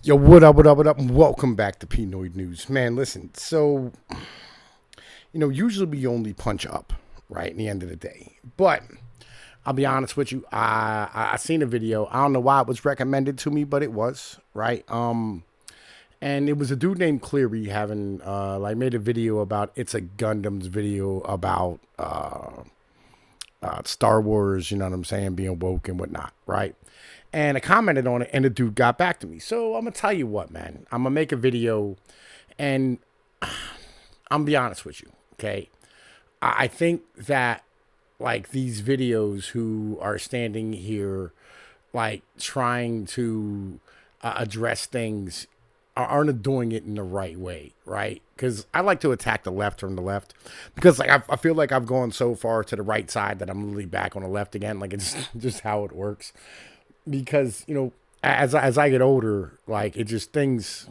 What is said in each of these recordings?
Yo, what up, what up, what up, and welcome back to Pnoid News. Man, listen, so, usually we only punch up, right, in the end of the day. But I'll be honest with you, I seen a video. I don't know why it was recommended to me, but it was, right? And it was a dude named Cleary having, made a video about, it's a Gundam's video about, Star Wars, you know what I'm saying, being woke and whatnot, right? And I commented on it, and the dude got back to me. So I'm gonna tell you what, man. I'm gonna make a video, and I'm gonna be honest with you, okay? I think that like these videos who are standing here, like trying to address things, aren't doing it in the right way, right? Because I like to attack the left from the left, because like I feel like I've gone so far to the right side that I'm literally back on the left again. Like it's just how it works. Because as I get older, like it just things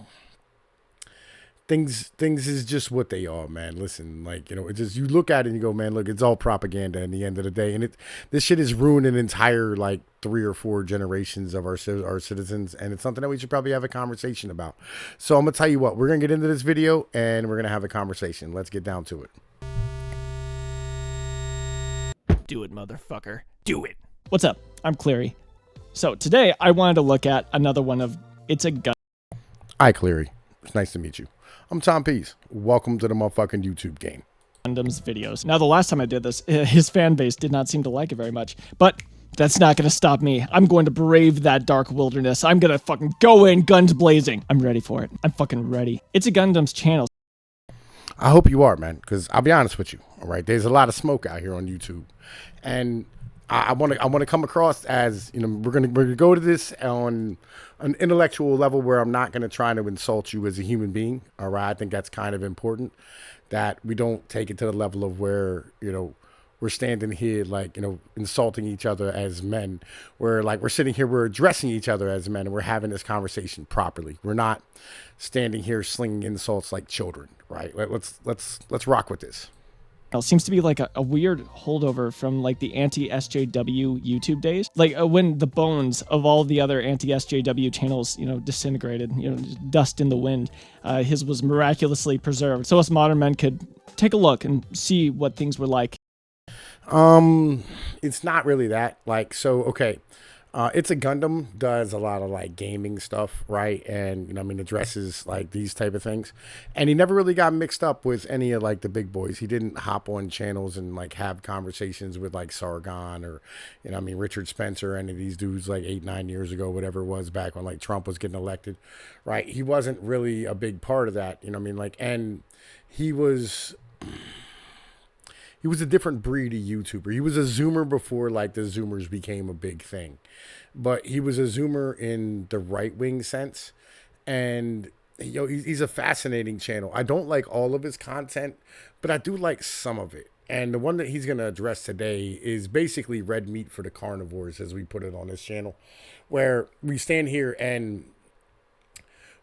is just what they are, man. Listen, like it just you look at it and you go, man, look, it's all propaganda in the end of the day, and this shit has ruined an entire like 3 or 4 generations of our citizens, and it's something that we should probably have a conversation about. So I'm gonna tell you what, we're gonna get into this video and we're gonna have a conversation. Let's get down to it. Do it, motherfucker. Do it. What's up? I'm Cleary. So today I wanted to look at another one of It's a Hi, Cleary. It's nice to meet you. I'm Tom Pease. Welcome to the motherfucking YouTube game. Gundam's videos. Now, the last time I did this, his fan base did not seem to like it very much, but that's not going to stop me. I'm going to brave that dark wilderness. I'm going to fucking go in guns blazing. I'm ready for it. I'm fucking ready. It's a Gundam's channel. I hope you are, man, because I'll be honest with you, all right? There's a lot of smoke out here on YouTube, and I want to come across as, we're gonna go to this on an intellectual level where I'm not gonna try to insult you as a human being. All right, I think that's kind of important, that we don't take it to the level of where we're standing here like insulting each other as men. Where like we're sitting here, we're addressing each other as men, and we're having this conversation properly. We're not standing here slinging insults like children, right? Let's rock with this. It seems to be like a weird holdover from like the anti-SJW YouTube days. Like when the bones of all the other anti-SJW channels, disintegrated, just dust in the wind, his was miraculously preserved. So us modern men could take a look and see what things were like. It's not really that. Like, so, okay. It's a Gundam does a lot of like gaming stuff, right? And addresses like these type of things. And he never really got mixed up with any of like the big boys. He didn't hop on channels and like have conversations with like Sargon or Richard Spencer, any of these dudes like 8-9 years ago, whatever it was, back when like Trump was getting elected, right? He wasn't really a big part of that, and he was a different breed of YouTuber. He was a Zoomer before like the Zoomers became a big thing, but he was a Zoomer in the right wing sense. And he's a fascinating channel. I don't like all of his content, but I do like some of it. And the one that he's going to address today is basically red meat for the carnivores, as we put it on this channel, where we stand here and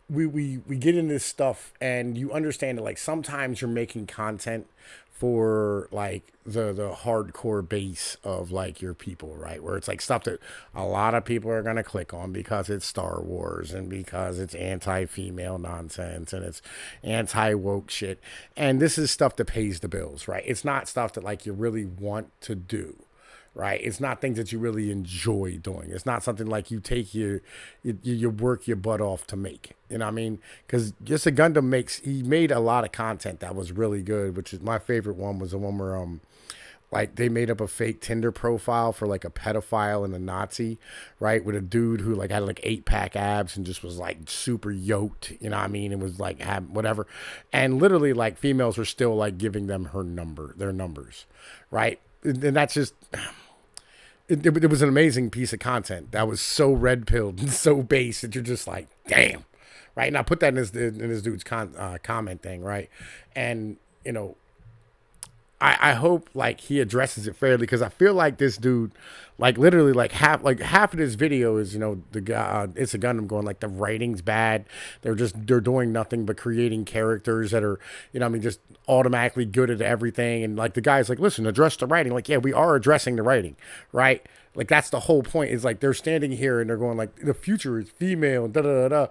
we get into this stuff, and you understand that like sometimes you're making content for like the hardcore base of like your people, right? Where it's like stuff that a lot of people are going to click on because it's Star Wars and because it's anti-female nonsense and it's anti-woke shit. And this is stuff that pays the bills, right? It's not stuff that like you really want to do, right? It's not things that you really enjoy doing. It's not something like you take you work your butt off to make. You know what I mean? Because just a Gundam he made a lot of content that was really good, which is my favorite one was the one where like they made up a fake Tinder profile for like a pedophile and a Nazi, right? With a dude who like had like 8-pack abs and just was like super yoked, you know what I mean? And was like had whatever. And literally like females were still like giving them their numbers, right? And that's just it was an amazing piece of content that was so red pilled and so base that you're just like, damn, right? And I put that in this dude's comment thing, right? And I hope like he addresses it fairly, because I feel like this dude, like literally like half of this video is the guy, it's a Gundam going like the writing's bad. They're doing nothing but creating characters that are just automatically good at everything. And like the guy's like, listen, address the writing. Like, yeah, we are addressing the writing, right? Like that's the whole point. Is like they're standing here and they're going like the future is female, da da da da.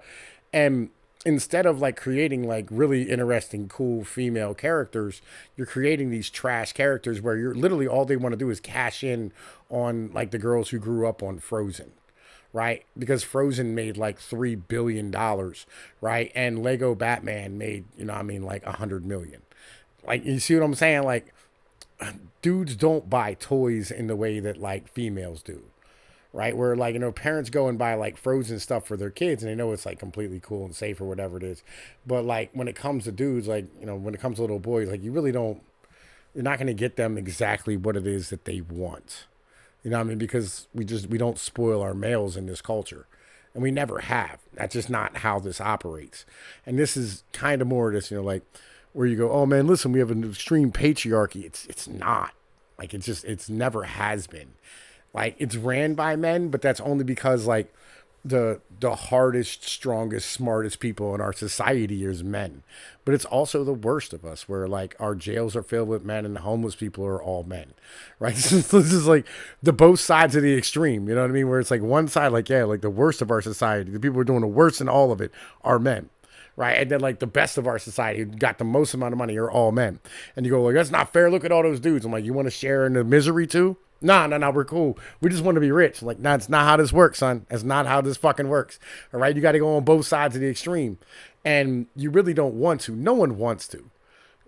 And instead of like creating like really interesting, cool female characters, you're creating these trash characters where you're literally all they want to do is cash in on like the girls who grew up on Frozen, right? Because Frozen made like $3 billion, right? And Lego Batman made, like 100 million. Like, you see what I'm saying? Like, dudes don't buy toys in the way that like females do, right? Where like, parents go and buy like Frozen stuff for their kids and they know it's like completely cool and safe or whatever it is. But like when it comes to dudes, like, when it comes to little boys, like you're not going to get them exactly what it is that they want. You know what I mean? Because we don't spoil our males in this culture. And we never have. That's just not how this operates. And this is kind of more of this, like where you go, oh man, listen, we have an extreme patriarchy. It's not. Like it's never has been. Like it's ran by men, but that's only because like the hardest, strongest, smartest people in our society is men. But it's also the worst of us, where like our jails are filled with men and the homeless people are all men, right? This is like the both sides of the extreme. You know what I mean? Where it's like one side, like yeah, like the worst of our society, the people who are doing the worst in all of it are men. Right. And then like the best of our society who got the most amount of money are all men. And you go, like, that's not fair. Look at all those dudes. I'm like, you want to share in the misery too? No, we're cool. We just want to be rich. I'm like, nah, it's not how this works, son. That's not how this fucking works. All right. You got to go on both sides of the extreme. And you really don't want to. No one wants to.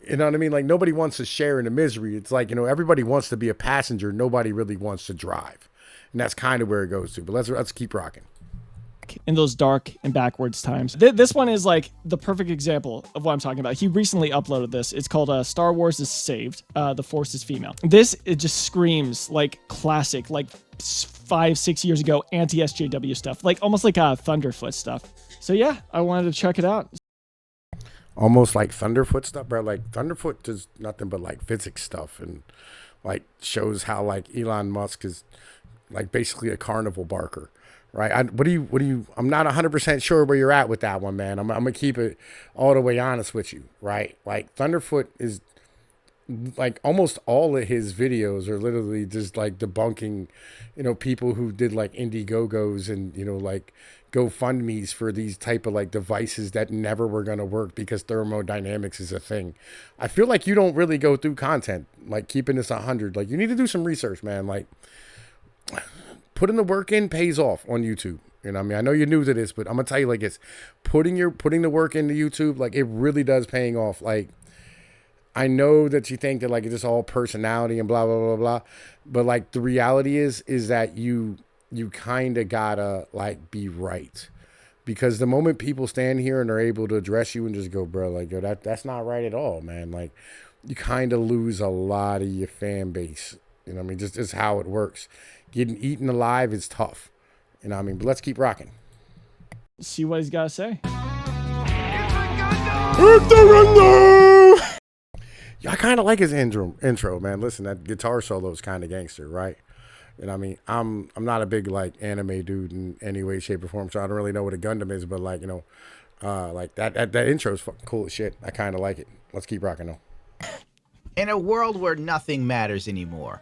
You know what I mean? Like nobody wants to share in the misery. It's like, everybody wants to be a passenger. Nobody really wants to drive. And that's kind of where it goes to. But let's keep rocking. In those dark and backwards times. This one is like the perfect example of what I'm talking about. He recently uploaded this. It's called Star Wars is Saved. The Force is Female. It just screams like classic, like 5-6 years ago, anti-SJW stuff, like almost like Thunderfoot stuff. So yeah, I wanted to check it out. Almost like Thunderfoot stuff, bro. Like Thunderfoot does nothing but like physics stuff and like shows how like Elon Musk is like basically a carnival barker. Right. I'm not 100% sure where you're at with that one, man. I'm going to keep it all the way honest with you. Right. Like Thunderfoot is like almost all of his videos are literally just like debunking, people who did like Indiegogos and, like GoFundMe's for these type of like devices that never were going to work because thermodynamics is a thing. I feel like you don't really go through content, like keeping this 100. Like you need to do some research, man. Like, putting the work in pays off on YouTube. You know what I mean? I know you're new to this, but I'm going to tell you like it's putting the work into YouTube. Like it really does paying off. Like I know that you think that like it's just all personality and blah, blah, blah, blah. But like the reality is that you kind of gotta like be right. Because the moment people stand here and are able to address you and just go, bro, like, yo, that's not right at all, man. Like you kind of lose a lot of your fan base. You know what I mean? Just how it works. Getting eaten alive is tough. You know what I mean? But let's keep rocking. See what he's got to say. Yeah, I kind of like his intro, man. Listen, that guitar solo is kind of gangster, right? You know what I mean? I'm not a big, like, anime dude in any way, shape, or form, so I don't really know what a Gundam is, but, like, like, that intro is fucking cool as shit. I kind of like it. Let's keep rocking, though. In a world where nothing matters anymore.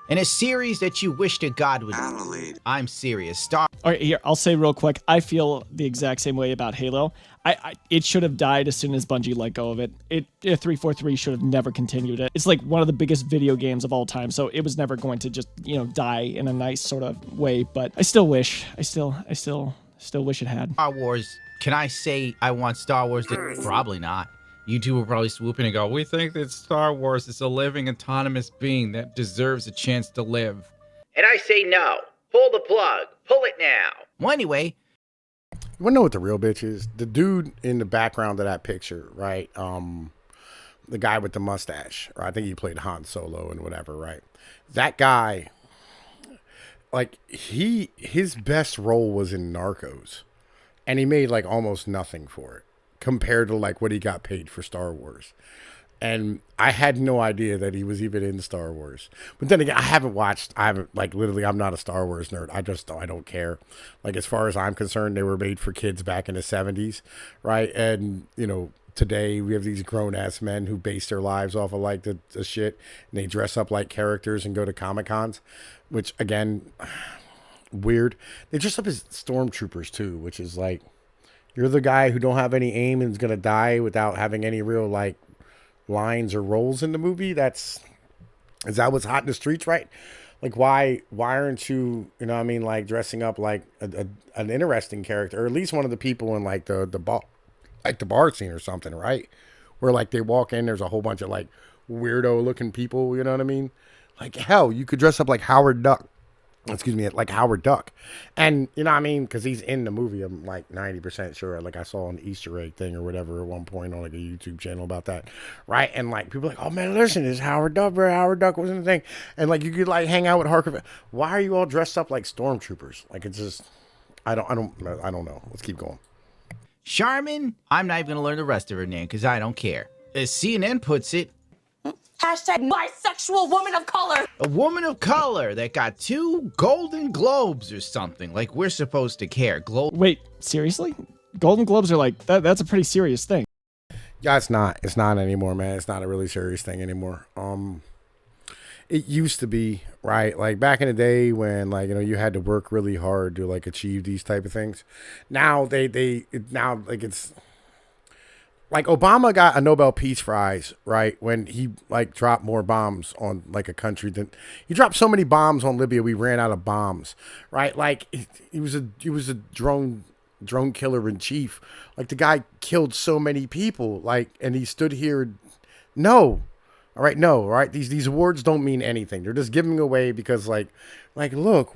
In a series that you wish to God would... I'm serious. All right, here, I'll say real quick. I feel the exact same way about Halo. It should have died as soon as Bungie let go of it. 343 should have never continued it. It's like one of the biggest video games of all time, so it was never going to just, die in a nice sort of way, but I still wish. I still wish it had. Star Wars. Can I say I want Star Wars to... Probably not. YouTube will probably swoop in and go, we think that Star Wars is a living, autonomous being that deserves a chance to live. And I say no. Pull the plug. Pull it now. Well, anyway. You want to know what the real bitch is? The dude in the background of that picture, right? The guy with the mustache. Or I think he played Han Solo and whatever, right? That guy, like, his best role was in Narcos. And he made, like, almost nothing for it, compared to like what he got paid for Star Wars. And I had no idea that he was even in Star Wars. But then again, literally, I'm not a Star Wars nerd. I don't care. Like, as far as I'm concerned, they were made for kids back in the 70s, right? And, today we have these grown ass men who base their lives off of like the shit, and they dress up like characters and go to Comic Cons, which again, weird. They dress up as stormtroopers too, which is like, You're the guy who don't have any aim and is gonna die without having any real like lines or roles in the movie. Is that what's hot in the streets, right? Like why aren't you, you know what I mean, like dressing up like an interesting character, or at least one of the people in like the bar, like the bar scene or something, right? Where like they walk in, there's a whole bunch of like weirdo looking people, you know what I mean? Like hell, you could dress up like Howard Duck. Excuse me, like Howard Duck. And you know what I mean? Because he's in the movie, I'm like 90% sure. Like I saw an Easter egg thing or whatever at one point on like a YouTube channel about that. Right? And like people are like, oh man, listen, it's Howard Duck, bro. Howard Duck wasn't a thing. And like you could like hang out with Harker. Why are you all dressed up like stormtroopers? Like it's just I don't know. Let's keep going. Charmin, I'm not even going to learn the rest of her name because I don't care. As CNN puts it, Hashtag bisexual woman of color. a woman of color that got 2 Golden Globes or something. Like we're supposed to care. Wait, seriously? Golden Globes are like, that's a pretty serious thing. Yeah, it's not. It's not anymore, man. It's not a really serious thing anymore. It used to be, right? Like back in the day when like, you know, you had to work really hard to like achieve these type of things. Now now like it's like Obama got a Nobel Peace Prize, right? When he like dropped more bombs on like a country than he dropped so many bombs on Libya, we ran out of bombs, right? Like he was a drone killer in chief. Like the guy killed so many people, like, and he stood here. No, all right, no, all right. These awards don't mean anything. They're just giving away because like look,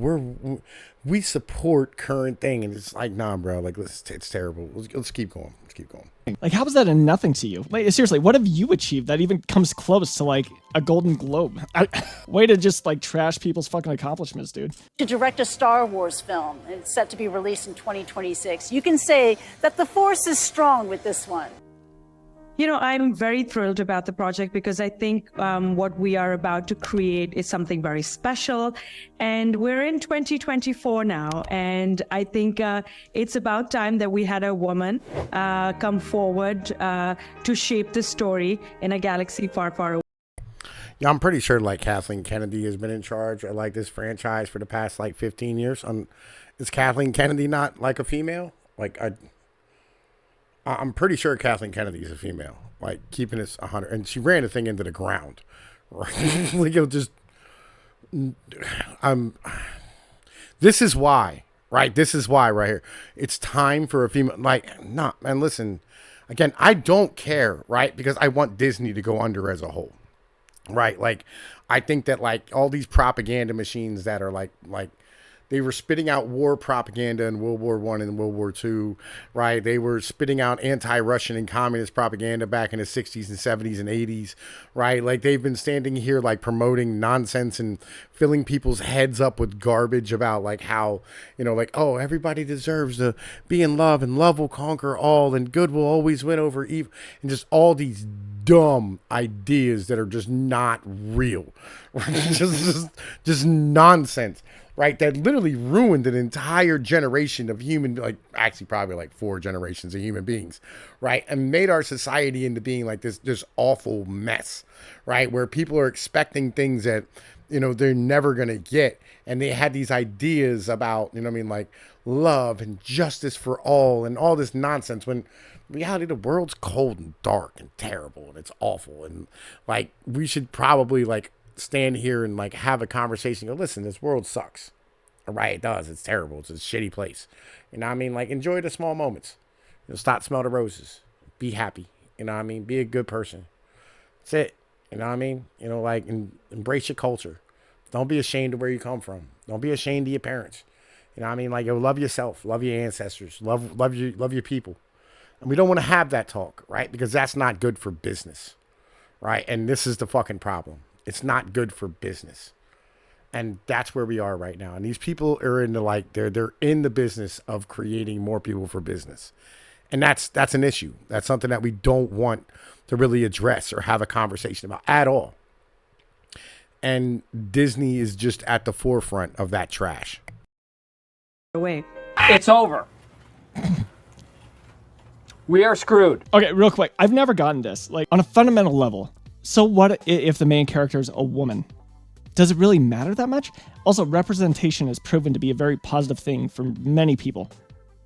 we support current thing, and it's like nah, bro. Like it's terrible. Let's keep going. Let's keep going. Like, how is that a nothing to you? Like, seriously, what have you achieved that even comes close to like a Golden Globe? Way to just like trash people's fucking accomplishments, dude. To direct a Star Wars film. It's set to be released in 2026. You can say that the force is strong with this one. You know, I'm very thrilled about the project because I think what we are about to create is something very special. And we're in 2024 now. And I think it's about time that we had a woman come forward to shape the story in a galaxy far, far away. Yeah, I'm pretty sure like Kathleen Kennedy has been in charge of like this franchise for the past like 15 years. Is Kathleen Kennedy not like a female? Like I'm pretty sure Kathleen Kennedy is a female. Like keeping this 100, and she ran the thing into the ground. Right? Like it'll just. This is why, right? This is why right here. It's time for a female. Like, not man. Listen, again, I don't care, right? Because I want Disney to go under as a whole, right? Like, I think that like all these propaganda machines that are like. They were spitting out war propaganda in World War I and World War II, right? They were spitting out anti-Russian and communist propaganda back in the 60s and 70s and 80s, right? Like they've been standing here like promoting nonsense and filling people's heads up with garbage about like how, you know, like, oh, everybody deserves to be in love and love will conquer all and good will always win over evil, and just all these dumb ideas that are just not real, right? just nonsense. Right, that literally ruined an entire generation of human, like actually probably like 4 generations of human beings, right, and made our society into being like this awful mess, right, where people are expecting things that, you know, they're never gonna get, and they had these ideas about, you know what I mean, like love and justice for all and all this nonsense. When in reality, the world's cold and dark and terrible and it's awful, and like we should probably like stand here and like have a conversation. Go, listen, this world sucks. All right, it does. It's terrible. It's a shitty place. You know what I mean? Like, enjoy the small moments. You know, stop, smell the roses. Be happy. You know what I mean? Be a good person. That's it. You know what I mean? You know, like, embrace your culture. Don't be ashamed of where you come from. Don't be ashamed of your parents. You know what I mean? Like, yo, love yourself. Love your ancestors. Love your people. And we don't want to have that talk, right? Because that's not good for business, right? And this is the fucking problem. It's not good for business. And that's where we are right now. And these people are in the like they're in the business of creating more people for business. And that's an issue. That's something that we don't want to really address or have a conversation about at all. And Disney is just at the forefront of that trash. Away. It's over. We are screwed. Okay, real quick. I've never gotten this. Like, on a fundamental level. So what if the main character is a woman? Does it really matter that much? Also, representation is proven to be a very positive thing for many people.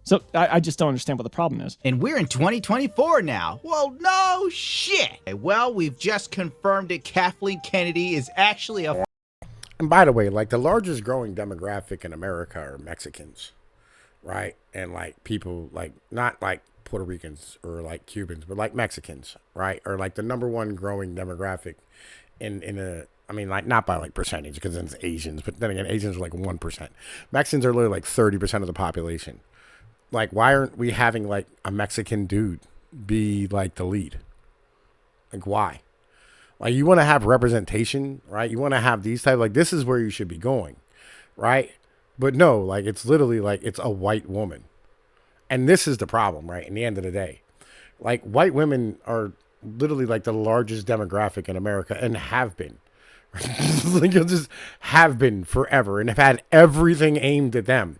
So I just don't understand what the problem is. And we're in 2024 now. Well, no shit. Well, we've just confirmed that Kathleen Kennedy is actually a... And by the way, like, the largest growing demographic in America are Mexicans, right? And like people like, not like Puerto Ricans or like Cubans, but like Mexicans, right? Or like the number one growing demographic in a, I mean, like, not by like percentage because it's Asians, but then again, Asians are like 1%. Mexicans are literally like 30% of the population. Like, why aren't we having like a Mexican dude be like the lead? Like, why? Like, you want to have representation, right? You want to have these type, like, this is where you should be going, right? But no, like, it's literally like it's a white woman. And this is the problem, right? In the end of the day, like, white women are literally like the largest demographic in America and have been. Like, you'll just have been forever and have had everything aimed at them,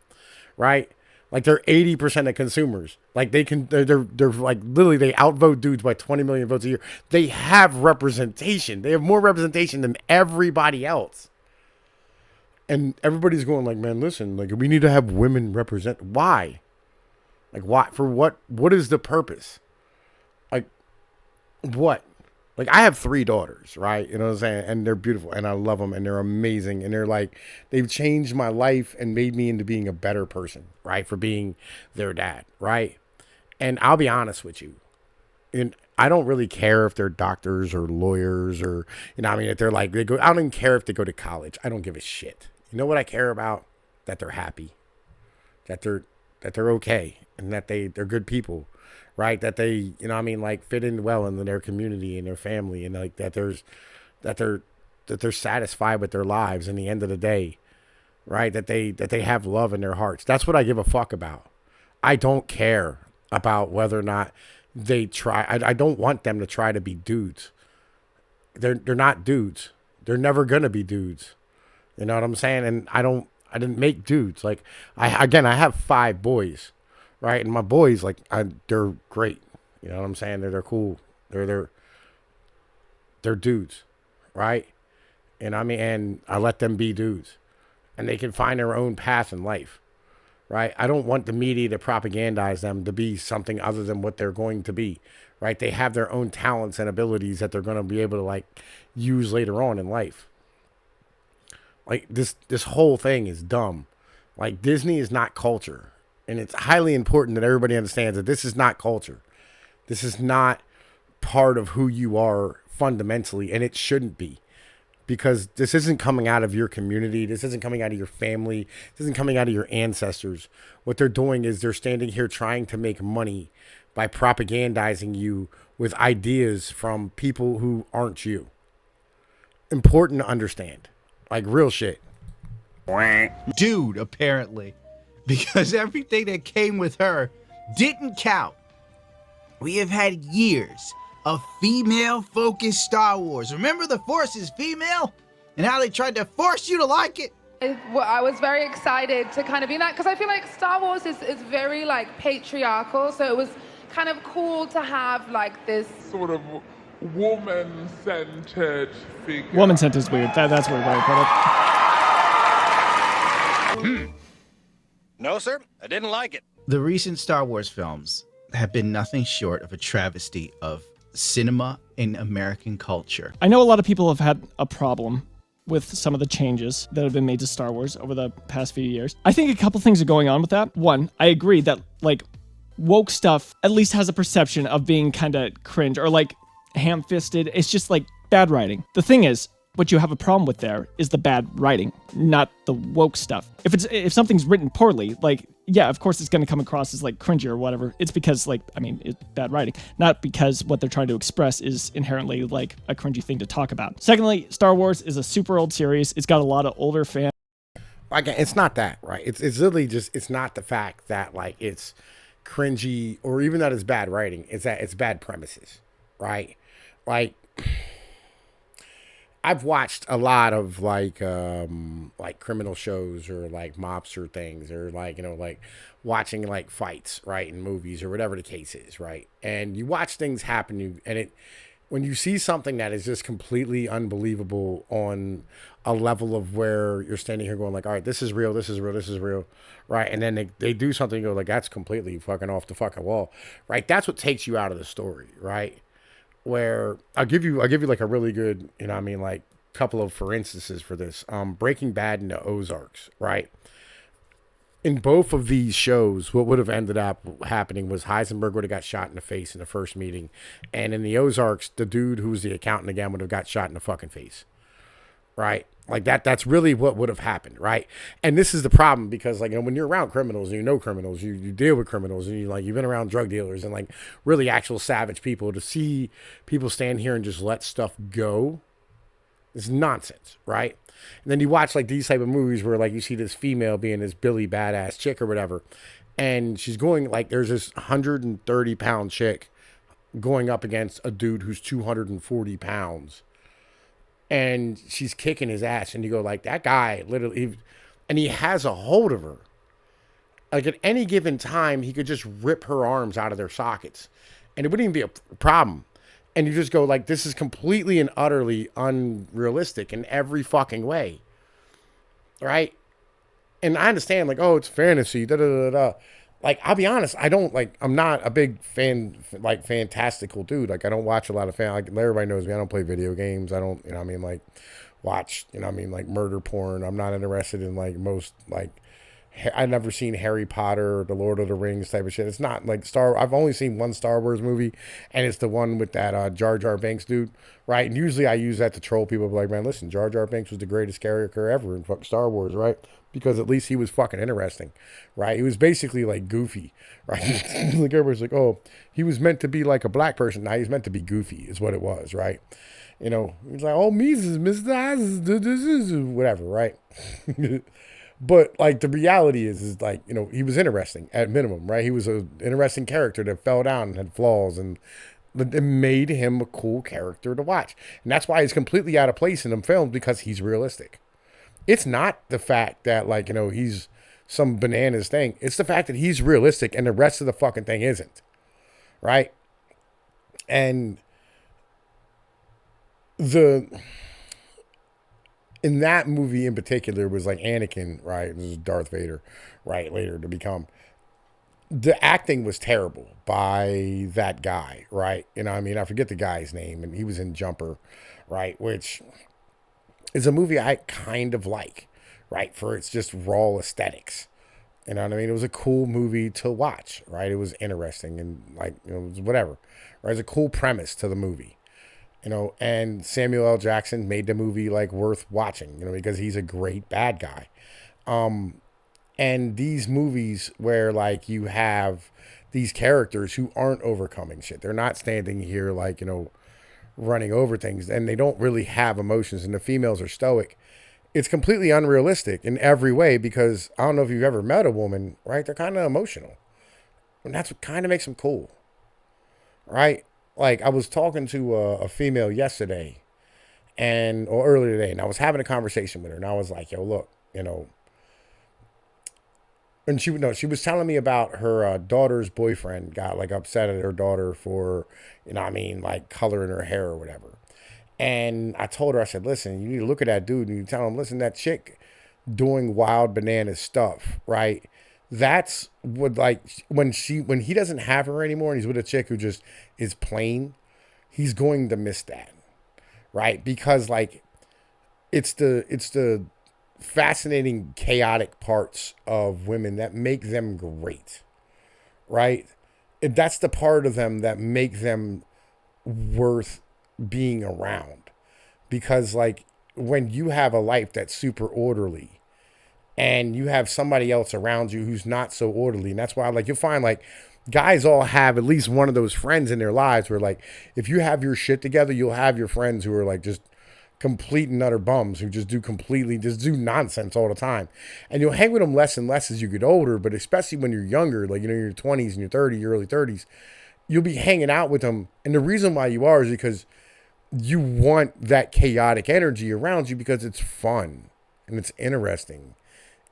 right? Like, they're 80% of consumers. Like, they're like, literally, they outvote dudes by 20 million votes a year. They have representation. They have more representation than everybody else. And everybody's going like, man, listen, like, we need to have women represent. Why? Like, why? For what? What is the purpose? Like, what? Like, I have 3 daughters, right? You know what I'm saying? And they're beautiful, and I love them, and they're amazing, and they're like, they've changed my life and made me into being a better person, right? For being their dad, right? And I'll be honest with you, and I don't really care if they're doctors or lawyers or, you know what I mean, if they're like, they go, I don't even care if they go to college. I don't give a shit. You know what I care about? That they're happy, that they're okay, and that they're good people. Right, that they, you know what I mean, like, fit in well in their community and their family, and like that they're satisfied with their lives in the end of the day, right? That they have love in their hearts. That's what I give a fuck about. I don't care about whether or not they try. I don't want them to try to be dudes. They're not dudes. They're never gonna be dudes. You know what I'm saying? And I didn't make dudes. Like, I have 5 boys. Right, and my boys, like, they're great. You know what I'm saying? They're cool. They're dudes, right? And I mean, and I let them be dudes, and they can find their own path in life, right? I don't want the media to propagandize them to be something other than what they're going to be, right? They have their own talents and abilities that they're going to be able to, like, use later on in life. Like, this whole thing is dumb. Like, Disney is not culture. And it's highly important that everybody understands that this is not culture. This is not part of who you are fundamentally, and it shouldn't be. Because this isn't coming out of your community. This isn't coming out of your family. This isn't coming out of your ancestors. What they're doing is they're standing here trying to make money by propagandizing you with ideas from people who aren't you. Important to understand. Like, real shit. Dude, apparently. Because everything that came with her didn't count. We have had years of female-focused Star Wars. Remember the Force is female? And how they tried to force you to like it? I was very excited to kind of be in that, because I feel like Star Wars is very, like, patriarchal. So it was kind of cool to have, like, this sort of woman-centered figure. Woman-centered is weird. That's weird way to put it. No, sir, I didn't like it. The recent Star Wars films have been nothing short of a travesty of cinema and American culture. I know a lot of people have had a problem with some of the changes that have been made to Star Wars over the past few years. I think a couple things are going on with that. One, I agree that, like, woke stuff at least has a perception of being kind of cringe or, like, ham-fisted. It's just, like, bad writing. The thing is, what you have a problem with there is the bad writing, not the woke stuff. If something's written poorly, like, yeah, of course it's going to come across as, like, cringy or whatever. It's because, like, I mean, it's bad writing, not because what they're trying to express is inherently, like, a cringy thing to talk about. Secondly, Star Wars is a super old series. It's got a lot of older fans. Again, it's not that, right? It's literally just, it's not the fact that, like, it's cringy or even that it's bad writing. It's that it's bad premises, right? Like, I've watched a lot of like criminal shows or like mobster things or like, you know, like watching like fights, right, in movies or whatever the case is, right? And you watch things happen and when you see something that is just completely unbelievable on a level of where you're standing here going like, all right, this is real, this is real, this is real, right? And then they do something, you go like, that's completely fucking off the fucking wall, right? That's what takes you out of the story, right? Where I'll give you like a really good, you know what I mean, like couple of for instances for this. Breaking Bad and the Ozarks, right? In both of these shows, what would have ended up happening was Heisenberg would have got shot in the face in the first meeting. And in the Ozarks, the dude who was the accountant again would have got shot in the fucking face. Right? Like that's really what would have happened, right? And this is the problem because like, you know, when you're around criminals and you know criminals, you deal with criminals and you've been around drug dealers and like really actual savage people, to see people stand here and just let stuff go is nonsense, right? And then you watch like these type of movies where like you see this female being this Billy badass chick or whatever, and she's going like there's this 130-pound chick going up against a dude who's 240 pounds, and she's kicking his ass, and you go like that guy literally, and he has a hold of her. Like at any given time, he could just rip her arms out of their sockets, and it wouldn't even be a problem. And you just go like, this is completely and utterly unrealistic in every fucking way. Right? And I understand like, oh, it's fantasy, da da da da. Like, I'll be honest, I'm not a big fantastical dude. Like, I don't watch a lot of like, everybody knows me. I don't play video games. I don't, watch, murder porn. I'm not interested in like most, like, I've never seen Harry Potter or the Lord of the Rings type of shit. It's not like I've only seen one Star Wars movie, and it's the one with that Jar Jar Binks dude, right? And usually I use that to troll people, like, man, listen, Jar Jar Binks was the greatest character ever in fucking Star Wars, right? Because at least he was fucking interesting, right? He was basically like Goofy, right? Like everybody's like, oh, he was meant to be like a black person. Now he's meant to be Goofy, is what it was, right? You know, he's like, oh, Mr. whatever, right? But like the reality is like, you know, he was interesting at minimum, right? He was an interesting character that fell down and had flaws, and it made him a cool character to watch. And that's why he's completely out of place in them films, because he's realistic. It's not the fact that like, you know, he's some bananas thing. It's the fact that he's realistic and the rest of the fucking thing isn't, right? And in that movie in particular was like Anakin, right? This is Darth Vader, right? Later to become. The acting was terrible by that guy, right? You know what I mean? I forget the guy's name, and he was in Jumper, right? Which is a movie I kind of like, right? For its just raw aesthetics. You know what I mean? It was a cool movie to watch, right? It was interesting and like, you know, it was whatever, right? It was a cool premise to the movie. You know, and Samuel L. Jackson made the movie like worth watching, you know, because he's a great bad guy. And these movies where like you have these characters who aren't overcoming shit, they're not standing here like, you know, running over things, and they don't really have emotions, and the females are stoic. It's completely unrealistic in every way, because I don't know if you've ever met a woman, right? They're kind of emotional, and that's what kind of makes them cool, right? Like, I was talking to a female yesterday or earlier today, and I was having a conversation with her, and I was like, yo, look, you know, and she was telling me about her daughter's boyfriend got like upset at her daughter for, you know what I mean, like coloring her hair or whatever. And I told her, I said, listen, you need to look at that dude and you tell him, listen, that chick doing wild banana stuff, right? That's what, like, when he doesn't have her anymore and he's with a chick who just is plain, he's going to miss that, right? Because like it's the fascinating, chaotic parts of women that make them great, right? That's the part of them that make them worth being around. Because like when you have a life that's super orderly, and you have somebody else around you who's not so orderly. And that's why, like, you'll find, like, guys all have at least one of those friends in their lives where, like, if you have your shit together, you'll have your friends who are, like, just complete and utter bums who just do nonsense all the time. And you'll hang with them less and less as you get older, but especially when you're younger, like, you know, your 20s and your 30s, your early 30s, you'll be hanging out with them. And the reason why you are is because you want that chaotic energy around you, because it's fun and it's interesting.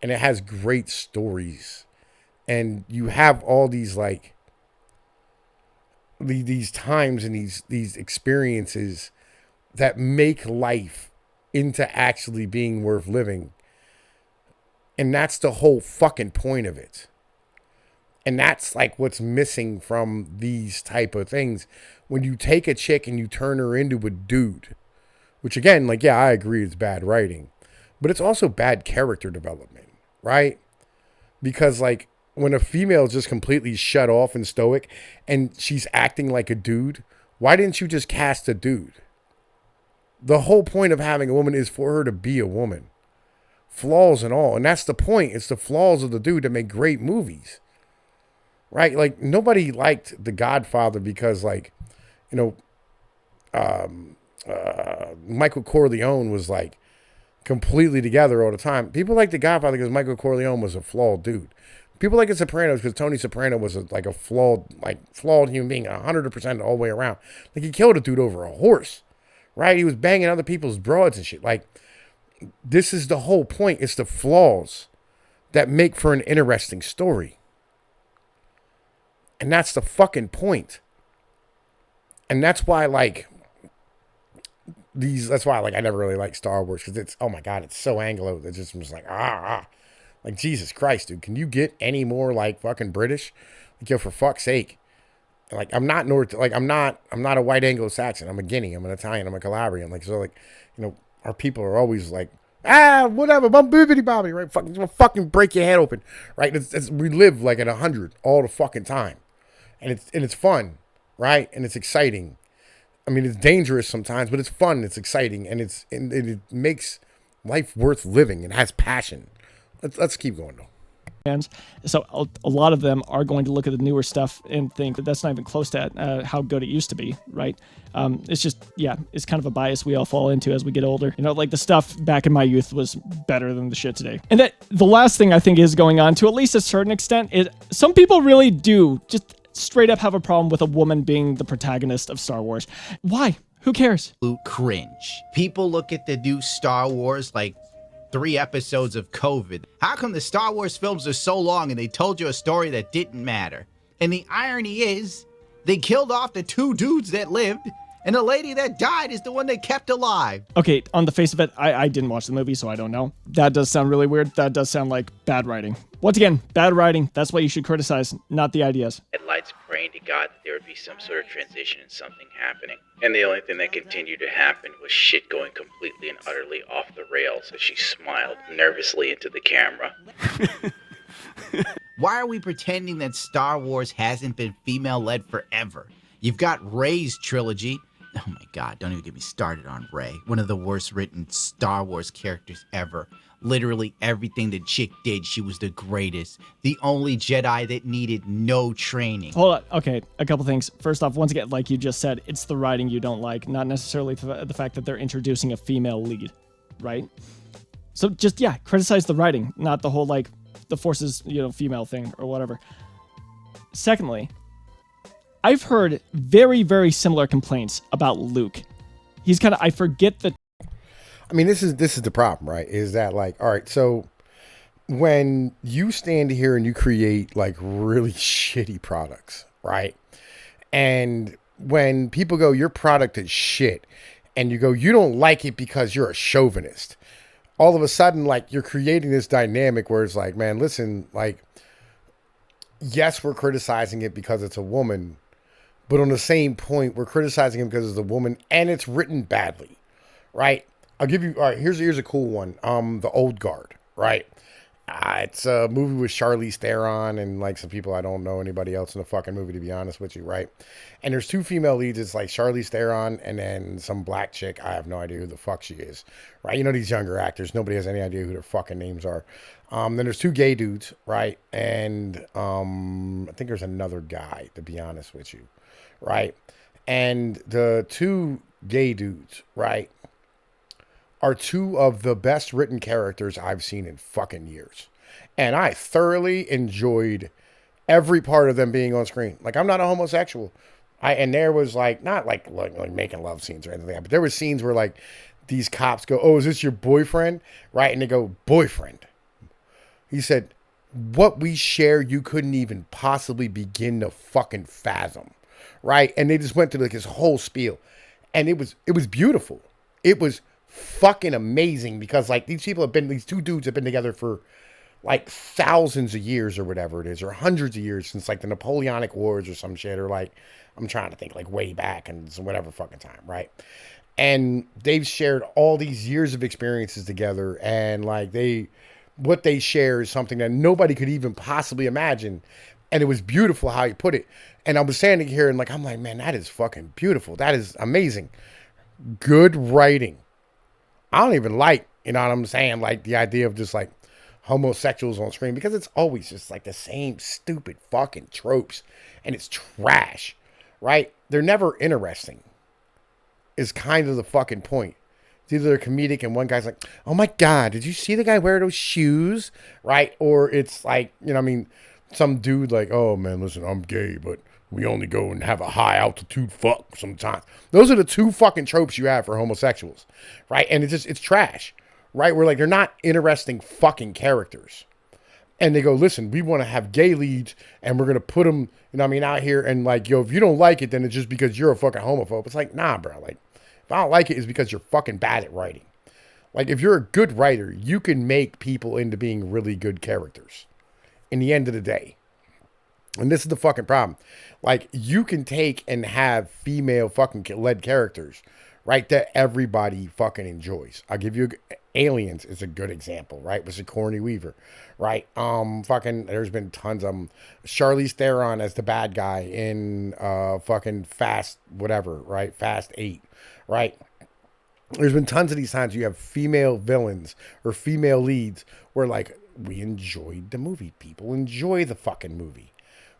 And it has great stories. And you have all these, like, these times and these experiences that make life into actually being worth living. And that's the whole fucking point of it. And that's like what's missing from these type of things. When you take a chick and you turn her into a dude, which again, like, yeah, I agree it's bad writing, but it's also bad character development, right? Because like when a female is just completely shut off and stoic and she's acting like a dude, why didn't you just cast a dude? The whole point of having a woman is for her to be a woman. Flaws and all. And that's the point. It's the flaws of the dude that make great movies. Right? Like, nobody liked The Godfather because, like, you know, Michael Corleone was, like, completely together all the time. People like The Godfather because Michael Corleone was a flawed dude. People like The Sopranos because Tony Soprano was like a flawed human being, 100% all the way around. Like, he killed a dude over a horse. Right? He was banging other people's broads and shit. Like, this is the whole point. It's the flaws that make for an interesting story. And that's the fucking point. And that's why, like, I never really liked Star Wars, because it's, oh my God, it's so Anglo. It's just was like, like, Jesus Christ, dude. Can you get any more, like, fucking British? Like, yo, for fuck's sake. Like, I'm not a white Anglo-Saxon. I'm a Guinea. I'm an Italian. I'm a Calabrian. Like, so, like, you know, our people are always like, whatever, bum boobity bobbity, right? Fucking break your head open, right? We live like at 100 all the fucking time, and it's fun, right? And it's exciting. I mean, it's dangerous sometimes, but it's fun. It's exciting, and it makes life worth living. It has passion. Let's keep going though. So a lot of them are going to look at the newer stuff and think that that's not even close to how good it used to be, right? It's just, yeah, it's kind of a bias we all fall into as we get older. You know, like the stuff back in my youth was better than the shit today. And that the last thing I think is going on, to at least a certain extent, is some people really do just straight up have a problem with a woman being the protagonist of Star Wars. Why? Who cares? Cringe. People look at the new Star Wars like 3 episodes of COVID. How come the Star Wars films are so long and they told you a story that didn't matter? And the irony is, they killed off the 2 dudes that lived, and the lady that died is the one they kept alive. Okay, on the face of it, I didn't watch the movie, so I don't know. That does sound really weird. That does sound like bad writing. Once again, bad writing. That's what you should criticize, not the ideas. Headlights praying to God that there would be some sort of transition and something happening. And the only thing that continued to happen was shit going completely and utterly off the rails as she smiled nervously into the camera. Why are we pretending that Star Wars hasn't been female-led forever? You've got Rey's trilogy. Oh my God, don't even get me started on Rey. One of the worst written Star Wars characters ever. Literally everything the chick did, she was the greatest. The only Jedi that needed no training. Hold on. Okay, a couple things. First off, once again, like you just said, it's the writing you don't like, not necessarily the fact that they're introducing a female lead, right? So just, yeah, criticize the writing, not the whole, like, the Force's, you know, female thing or whatever. Secondly, I've heard very, very similar complaints about Luke. He's kind of, I forget the... I mean, this is the problem, right? Is that, like, all right, so when you stand here and you create like really shitty products, right? And when people go, your product is shit, and you go, you don't like it because you're a chauvinist, all of a sudden, like, you're creating this dynamic where it's like, man, listen, like, yes, we're criticizing it because it's a woman, but on the same point, we're criticizing it because it's a woman and it's written badly, right? I'll give you, all right, here's a cool one. The Old Guard, right? It's a movie with Charlize Theron and like some people, I don't know anybody else in the fucking movie, to be honest with you, right? And there's 2 female leads. It's like Charlize Theron and then some black chick. I have no idea who the fuck she is, right? You know, these younger actors, nobody has any idea who their fucking names are. Then there's 2 gay dudes, right? And I think there's another guy, to be honest with you, right? And the 2 gay dudes, right, are 2 of the best written characters I've seen in fucking years. And I thoroughly enjoyed every part of them being on screen. Like, I'm not a homosexual. And there was like, not like making love scenes or anything like that, but there were scenes where like these cops go, oh, is this your boyfriend? Right? And they go, boyfriend. He said, what we share, you couldn't even possibly begin to fucking fathom. right? And they just went through like his whole spiel, and it was beautiful. It was fucking amazing because like these two dudes have been together for like thousands of years or whatever it is, or hundreds of years since like the Napoleonic Wars or some shit, or like I'm trying to think like way back and some whatever fucking time, right? And they've shared all these years of experiences together, and like what they share is something that nobody could even possibly imagine. And it was beautiful how he put it. And I was standing here and like, I'm like, man, that is fucking beautiful. That is amazing. Good writing. I don't even like, you know what I'm saying? Like the idea of just like homosexuals on screen, because it's always just like the same stupid fucking tropes and it's trash, right? They're never interesting is kind of the fucking point. It's either they're comedic and one guy's like, oh my God, did you see the guy wear those shoes? Right? Or it's like, you know what I mean? Some dude like, oh man, listen, I'm gay, but we only go and have a high altitude fuck sometimes. Those are the two fucking tropes you have for homosexuals, right? And it's trash, right? We're like, they're not interesting fucking characters. And they go, listen, we want to have gay leads and we're going to put them, you know what I mean, out here. And like, yo, if you don't like it, then it's just because you're a fucking homophobe. It's like, nah, bro. Like, if I don't like it, it's because you're fucking bad at writing. Like, if you're a good writer, you can make people into being really good characters in the end of the day. And this is the fucking problem. Like, you can take and have female fucking led characters, right, that everybody fucking enjoys. I'll give you Aliens is a good example, right, with Sigourney Weaver, right? Fucking, there's been tons of them. Charlize Theron as the bad guy in fucking Fast whatever, right? Fast 8, right? There's been tons of these times you have female villains or female leads where like we enjoyed the movie. People enjoy the fucking movie.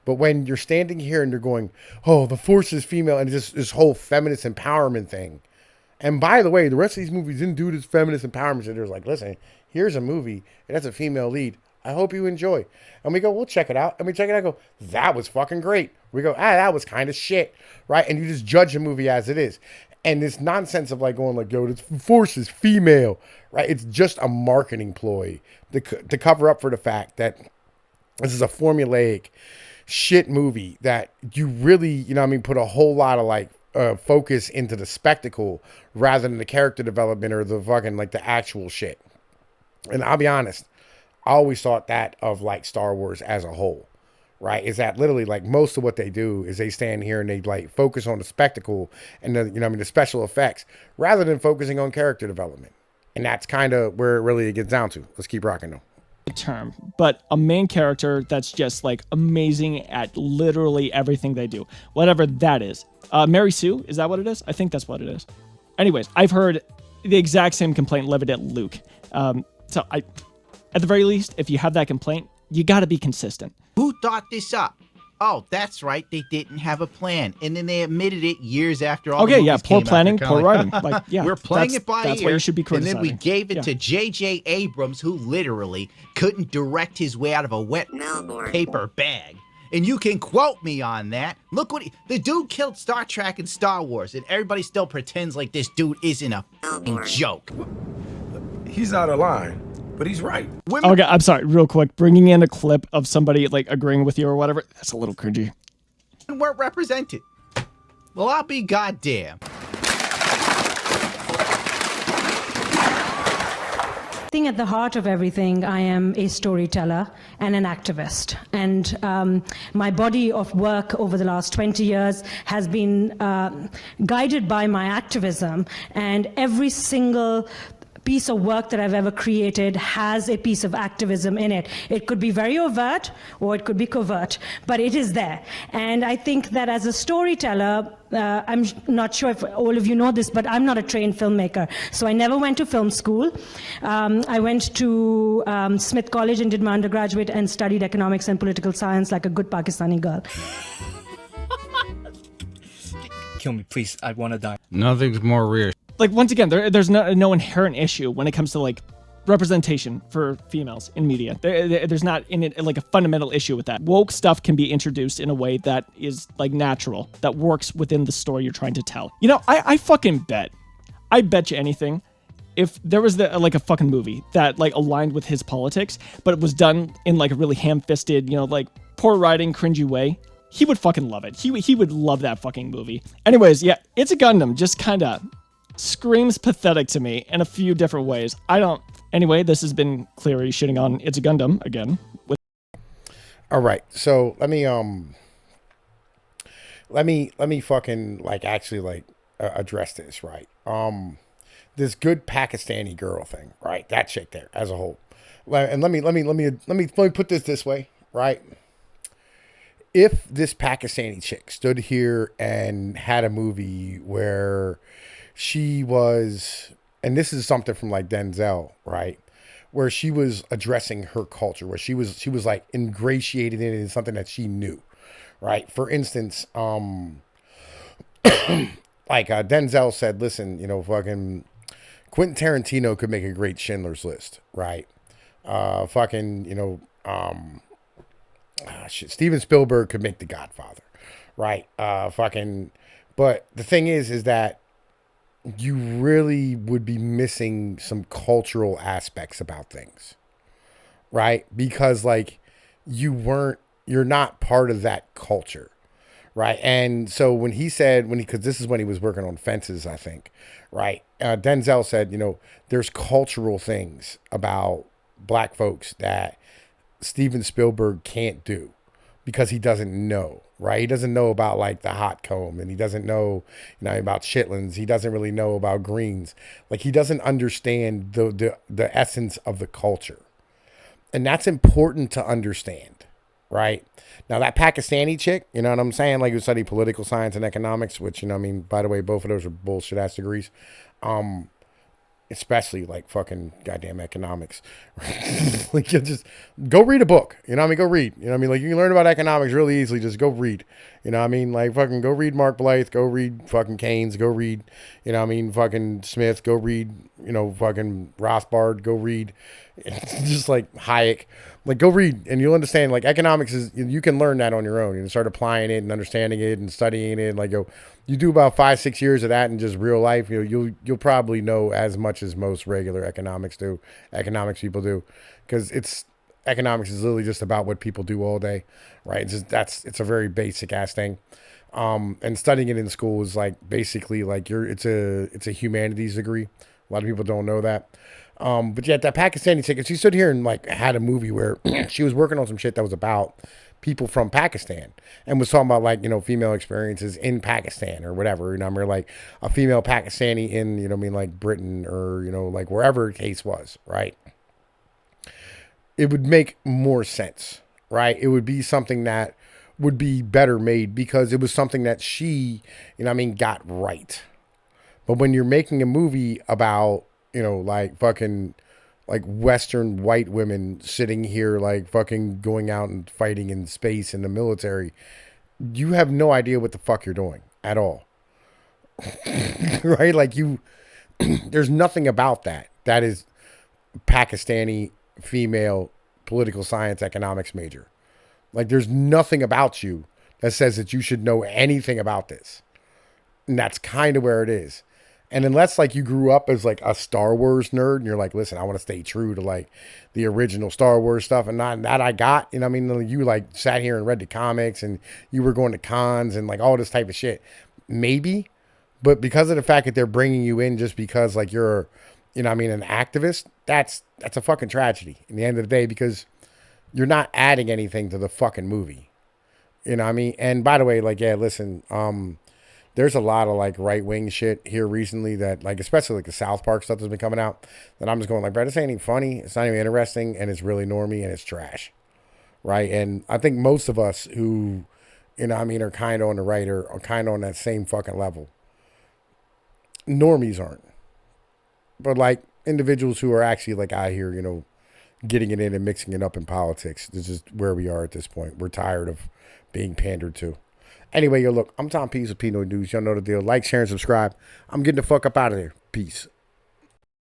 But when you're standing here and you're going, oh, the Force is female, and just this whole feminist empowerment thing. And by the way, the rest of these movies didn't do this feminist empowerment. So they're like, listen, here's a movie. It has a female lead. I hope you enjoy. And we go, we'll check it out. And we check it out and go, that was fucking great. We go, that was kind of shit. Right? And you just judge the movie as it is. And this nonsense of like going like, yo, the Force is female. Right? It's just a marketing ploy to cover up for the fact that this is a formulaic shit movie that you really, you know what I mean, put a whole lot of like focus into the spectacle rather than the character development or the fucking like the actual shit. And I'll be honest, I always thought that of like Star Wars as a whole, right? Is that literally like most of what they do is they stand here and they like focus on the spectacle and the, you know what I mean, the special effects rather than focusing on character development. And that's kind of where it really gets down to. Let's keep rocking though. Term, but a main character that's just like amazing at literally everything they do, whatever that is. Mary Sue, is that what it is? I think that's what it is. Anyways, I've heard the exact same complaint levied at Luke. So I, at the very least, if you have that complaint, you got to be consistent. Who thought this up? Oh, that's right. They didn't have a plan, and then they admitted it years after all. Okay, the yeah, poor came planning, out. poor writing. Like, yeah, we're playing it by that's ear. why you should be and criticizing. then we gave it to J.J. Abrams, who literally couldn't direct his way out of a wet paper bag. And you can quote me on that. Look what the dude killed Star Trek and Star Wars, and everybody still pretends like this dude isn't a joke. He's out of line. But he's right. Okay, I'm sorry, real quick. Bringing in a clip of somebody like agreeing with you or whatever, that's a little cringy. Weren't represented. Well, I'll be goddamn. I think at the heart of everything, I am a storyteller and an activist. And my body of work over the last 20 years has been guided by my activism. And every single piece of work that I've ever created has a piece of activism in it. It could be very overt or it could be covert, but it is there. And I think that as a storyteller, I'm not sure if all of you know this, but I'm not a trained filmmaker. So I never went to film school. I went to Smith College and did my undergraduate and studied economics and political science like a good Pakistani girl. Kill me, please. I want to die. Nothing's more reassuring. Like, once again, there's no inherent issue when it comes to like representation for females in media. There's not in it like a fundamental issue with that. Woke stuff can be introduced in a way that is like natural, that works within the story you're trying to tell. You know, I fucking bet. I bet you anything. If there was like a fucking movie that like aligned with his politics, but it was done in like a really ham-fisted, you know, like poor writing, cringy way, he would fucking love it. He would love that fucking movie. Anyways, yeah, It's a Gundam just kind of screams pathetic to me in a few different ways. Anyway, this has been Cleary shitting on It's a Gundam again. All right, so let me fucking like actually like address this, right? This good Pakistani girl thing, right? That chick there as a whole. And let me put this way, right? If this Pakistani chick stood here and had a movie where she was, and this is something from like Denzel, right? Where she was addressing her culture, where she was like ingratiated in it in something that she knew, right? For instance, like Denzel said, listen, you know, fucking Quentin Tarantino could make a great Schindler's List, right? Fucking, you know, Steven Spielberg could make The Godfather, right? Fucking, but the thing is that you really would be missing some cultural aspects about things, right? Because like you're not part of that culture, right? And so when he said, because this is when he was working on Fences, I think, right? Denzel said, you know, there's cultural things about black folks that Steven Spielberg can't do because he doesn't know, right? He doesn't know about like the hot comb, and he doesn't know, you know, about chitlins. He doesn't really know about greens. Like he doesn't understand the essence of the culture. And that's important to understand, right? Now that Pakistani chick, you know what I'm saying? Like who studied political science and economics, which, you know, I mean, by the way, both of those are bullshit ass degrees. Especially like fucking goddamn economics. Like you just go read a book. You know what I mean? Go read. You know what I mean? Like you can learn about economics really easily. Just go read. You know what I mean? Like fucking go read Mark Blythe. Go read fucking Keynes. Go read, you know what I mean? Fucking Smith. Go read, you know, fucking Rothbard. Go read just like Hayek. Like go read and you'll understand like economics is, you can learn that on your own. You can start applying it and understanding it and studying it. Like you do about 5-6 years of that in just real life, you'll probably know as much as most regular economics people do, because economics is literally just about what people do all day, right? It's a very basic ass thing, and studying it in school is like basically like it's a humanities degree. A lot of people don't know that. But yeah, that Pakistani chick, she stood here and like had a movie where she was working on some shit that was about people from Pakistan and was talking about like, you know, female experiences in Pakistan or whatever, you know, I mean, like a female Pakistani in, you know, I mean, like Britain or, you know, like wherever the case was, right? It would make more sense, right? It would be something that would be better made because it was something that she, you know, I mean, got right. But when you're making a movie about, you know, like fucking like Western white women sitting here, like fucking going out and fighting in space in the military, you have no idea what the fuck you're doing at all. Right? Like there's nothing about that. That is Pakistani female political science economics major. Like there's nothing about you that says that you should know anything about this. And that's kind of where it is. And unless like you grew up as like a Star Wars nerd and you're like, listen, I want to stay true to like the original Star Wars stuff and not that I got, you know what I mean? You like sat here and read the comics and you were going to cons and like all this type of shit. Maybe, but because of the fact that they're bringing you in just because like you're, you know what I mean, an activist, that's a fucking tragedy in the end of the day because you're not adding anything to the fucking movie. You know what I mean? And by the way, like, yeah, listen, there's a lot of like right wing shit here recently that like, especially like the South Park stuff that's been coming out that I'm just going like, bro, this ain't even funny. It's not even interesting. And it's really normie and it's trash. Right. And I think most of us who, you know what I mean, are kind of on the right or are kind of on that same fucking level. Normies aren't. But like individuals who are actually like out here, you know, getting it in and mixing it up in politics. This is where we are at this point. We're tired of being pandered to. Anyway, yo, look, I'm Tom Pease with Pnoid News. Y'all know the deal. Like, share, and subscribe. I'm getting the fuck up out of there. Peace.